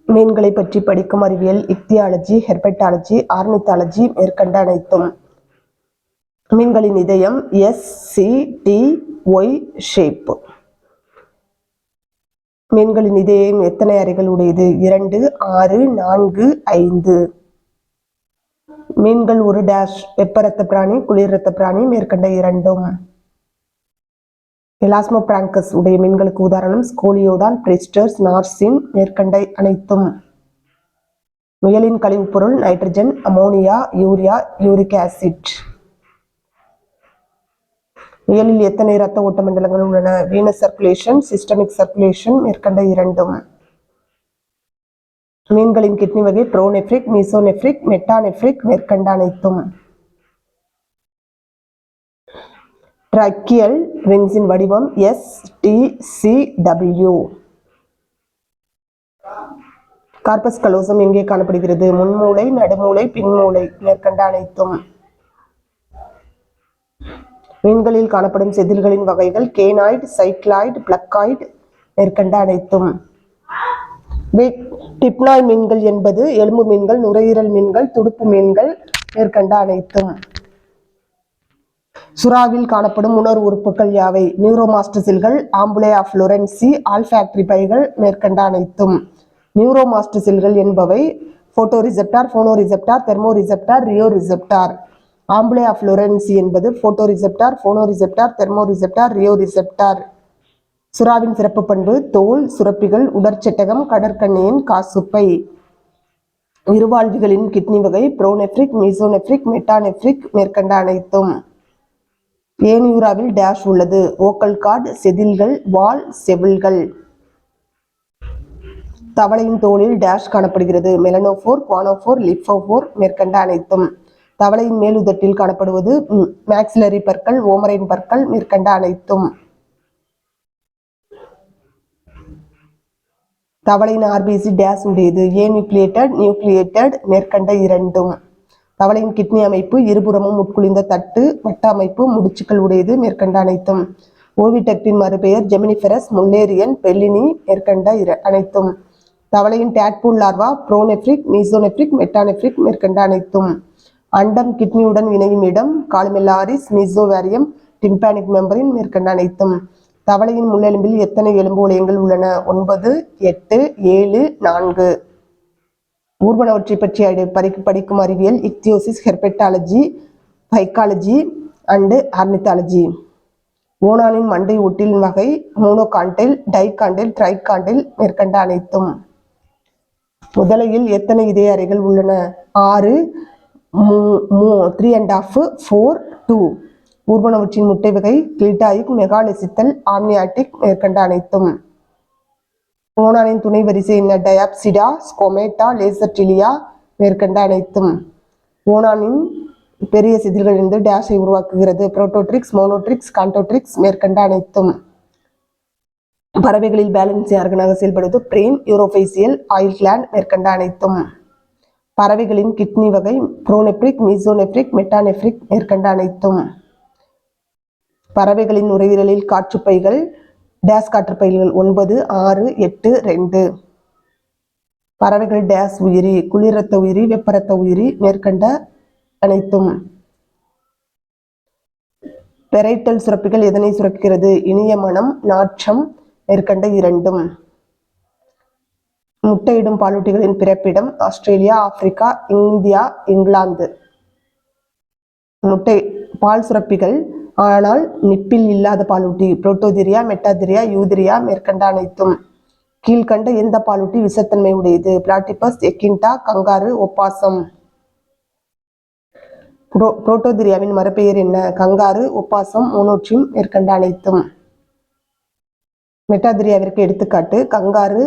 மீன்களை பற்றி படிக்கும் அறிவியல் இக்தியாலஜி, ஹெர்பெட்டாலஜி, ஆர்னித்தாலஜி மேற்கண்ட அனைத்தும். மீன்களின் இதயம் SCTY ஷேப். மீன்களின் இதயம் எத்தனை அறைகள் உடையது? 2, 6, 4, 5. மீன்கள் ஒரு டேஷ் வெப்ப இரத்த பிராணி, குளிர் இரத்த பிராணி மேற்கண்ட இரண்டும். எலாஸ்மோபிராங்கஸ் உடைய மீன்களுக்கு உதாரணம் ஸ்கோலியோடான், பிரிஸ்டர்ஸ், நார்சின் மேற்கண்ட அனைத்தும். முயலின் கழிவுப் பொருள் nitrogen, ammonia, urea, uric acid. முயலில் எத்தனை இரத்த ஓட்ட மண்டலங்கள் உள்ளன? வீனஸ் சர்க்குலேஷன், சிஸ்டமிக் சர்க்குலேஷன் மேற்கண்ட இரண்டும். மீன்களின் கிட்னி வகை ப்ரோநெஃப்ரிக், மீசோநெஃப்ரிக், மெட்டாநெஃப்ரிக் மேற்கண்ட அனைத்தும். ட்ரக்கியல் ரிங்ஸின் வடிவம் STCW. கார்பஸ் கலோசம் எங்கே காணப்படுகிறது? முன்மூளை, நடுமூளை, பின்மூளை மேற்கண்ட அனைத்தும். மீன்களில் காணப்படும் செதில்களின் வகைகள் கேனாய்டு, சைக்ளாய்டு, பிளக்காய்டு மேற்கண்ட அனைத்தும். டிப்னாய் மீன்கள் என்பது எலும்பு மீன்கள், நுரையீரல் மீன்கள், துடுப்பு மீன்கள் மேற்கண்ட அனைத்தும். சுறாவில் காணப்படும் உணர்வு உறுப்புகள் யாவை? நியூரோமாஸ்டசில்கள், ஆம்புலே ஆஃப் லொரென்சி, ஆல்ஃபாக்டரி பைகள் மேற்கண்ட அனைத்தும். நியூரோமாஸ்டசில்கள் என்பவை photo receptor, phono receptor, thermo receptor, rheo receptor. Ampullae of Lorenzini என்பது photo receptor, phono receptor, thermo receptor, rheo receptor. சுறாவின் சிறப்பு பண்பு தோல், சுரப்பிகள், உடற்சட்டகம், கடற்கண்ணியின் காசுப்பை. இருவாழ்விகளின் கிட்னி வகை ப்ரோநெஃப்ரிக், மீசோநெஃப்ரிக், மெட்டாநெஃப்ரிக் மேற்கண்ட அனைத்தும். ஏனியூராவில் டேஷ் உள்ளது? ஓக்கல் கார்டு, செதில்கள், வால், செவில்கள். தவளையின் தோலில் டேஷ் காணப்படுகிறது? மெலனோஃபோர், குவானோஃபோர், லிப்போஃபோர் மேற்கண்ட அனைத்தும். தவளையின் மேல் உதட்டில் காணப்படுவது மேக்ஸிலரி பற்கள், ஓமரைன் பற்கள் மேற்கண்ட அனைத்தும். தவளையின் RBC டேஷ் உடையது? ஏ நியூக்ளியேட்டட், நியூக்ளியேட்டட் மேற்கண்ட இரண்டும். தவளையின் கிட்னி அமைப்பு இருபுறமும் உட்குளிந்த தட்டு, வட்ட அமைப்பு, முடிச்சுக்கள் உடையது மேற்கண்ட அனைத்தும். ஓவிடக்டின் மறுபெயர் ஜெமினிஃபெரஸ், முல்லேரியன், பெல்லினி மேற்கண்ட அனைத்தும். தவளையின் டேட்பூல் லார்வா ப்ரோநெஃப்ரிக், மீசோநெஃப்ரிக், மெட்டாநெஃப்ரிக் மேற்கண்ட அனைத்தும். அண்டம் கிட்னியுடன் இணையும் இடம் காலுமெல்லாரிஸ், மீசோவேரியம், டிம்பானிக் மெம்பரின் மேற்கண்ட அனைத்தும். தவளையின் முள்ளெலும்பில் எத்தனை எலும்பு வளையங்கள் உள்ளன? 9, 8, 7, 4. ஊர்வனவற்றை பற்றி படிக்கும் அறிவியல் இக்தியோசிஸ், ஹெர்பெட்டாலஜி, பைக்காலஜி அண்டு ஆர்னித்தாலஜி. ஓணானின் மண்டை ஒட்டில் வகை மோனோகாண்டைல், டைகாண்டைல், ட்ரைகாண்டைல் மேற்கண்ட அனைத்தும். முதலையில் எத்தனை இதய அறைகள் உள்ளன? 6, 3.5, 4, 2. ஊர்வனவற்றின் முட்டை வகை கிளிட்டாயிக், மெகாலெசித்தல், ஆம்னியாட்டிக் மேற்கண்ட அனைத்தும். ஓணானின் துணை வரிசை என்ன? டயாப்சிடா, ஸ்கொமேட்டா, லேசர்டிலியா மேற்கண்ட அனைத்தும். ஓணானின் பெரிய செதில்களிலிருந்து டேஷை உருவாக்குகிறது? புரோட்டோட்ரிக்ஸ், மோனோட்ரிக்ஸ், கான்டோட்ரிக்ஸ் மேற்கண்ட அனைத்தும். பறவைகளில் பேலன்சிங் ஆர்கனாக செயல்படுவது பிரெயின், யூரோஃபேசியல், ஆயில் கிளாண்ட் மேற்கண்ட அனைத்தும். பறவைகளின் கிட்னி வகை ப்ரோநெஃப்ரிக், மீசோநெஃப்ரிக், மெட்டாநெஃப்ரிக் மேற்கண்ட அனைத்தும். பறவைகளின் நுரையீரலில் காற்றுப்பைகள் டேஸ் காற்றுப்பைகள் 9, 6, 8, 2. பறவைகள் டேஸ் உயிரி? குளிர் இரத்த உயிரி, வெப்ப இரத்த உயிரி மேற்கண்ட அனைத்தும். பெரைட்டல் சுரப்பிகள் எதனை சுரக்கிறது? இனிய மனம், நாற்றம் மேற்கண்ட இரண்டும். முட்டையிடும் பாலூட்டிகளின் பிறப்பிடம் ஆஸ்திரேலியா, ஆப்பிரிக்கா, இந்தியா, இங்கிலாந்து. முட்டை பால் சுரப்பிகள் ஆனால் நிப்பில் இல்லாத பாலூட்டி புரோட்டோதிரியா, மெட்டாதிரியா, யூதிரியா மேற்கண்ட அனைத்தும். கீழ்கண்ட எந்த பாலூட்டி விஷத்தன்மை உடையது? Platypus, எக்கிண்டா, kangaroo, ஒப்பாசம். புரோட்டோதிரியாவின் மறுபெயர் என்ன? கங்காரு, ஒப்பாசம், மோனோட்ரிம் மேற்கண்ட அனைத்தும். மெட்டாதிரியாவிற்கு எடுத்துக்காட்டு கங்காரு,